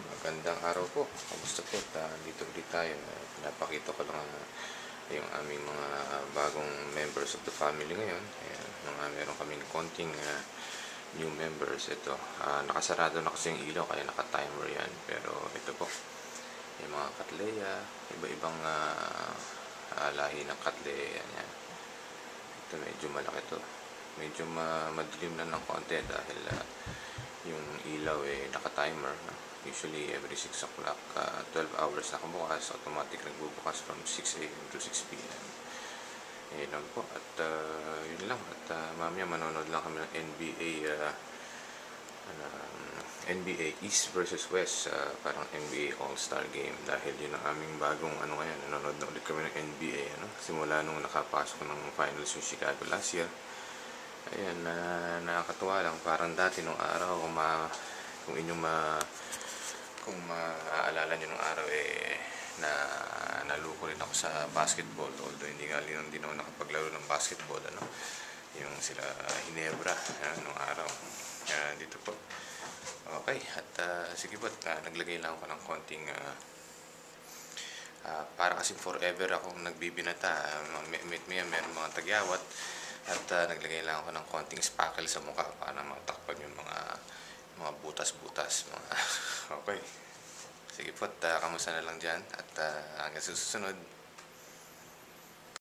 Magandang araw po. Kamusta po? Dito ulit tayo. Pinapakita ko lang yung aming mga bagong members of the family ngayon. Ayan, meron kaming konting new members. Ito, nakasarado na kasi yung ilaw kaya naka-timer yan. Pero ito po, yung mga Cattleya, iba-ibang lahi ng Cattleya. Yan. Ito medyo malaki to. Medyo madilim na ng konti dahil yung ilaw naka-timer. Usually every 6 o'clock, 12 hours nakabukas, automatic nagbubukas from 6 a.m. to 6 p.m. Yun po. At yun lang. At mamaya manonood lang kami ng NBA East versus West, parang NBA All-Star Game, dahil yun ang aming bagong ngayon. Nanonood na ulit kami ng NBA simula nung nakapasok ng finals yung Chicago last year. Ayan, nakakatuwa lang, parang dati nung araw, kung maaalala nyo nung araw na naluko rin ako sa basketball, although hindi ako nakapaglaro ng basketball, yung sila Hinebra nung araw. Dito po. Okay, at sige po, naglagay lang ako ng konting para kasing forever akong nagbibinata, meron mga tagyawat, at naglagay lang ako ng konting spackle sa mukha para matakpan yung mga butas-butas. Okay, sige po, kamusta na lang dyan, at hanggang susunod.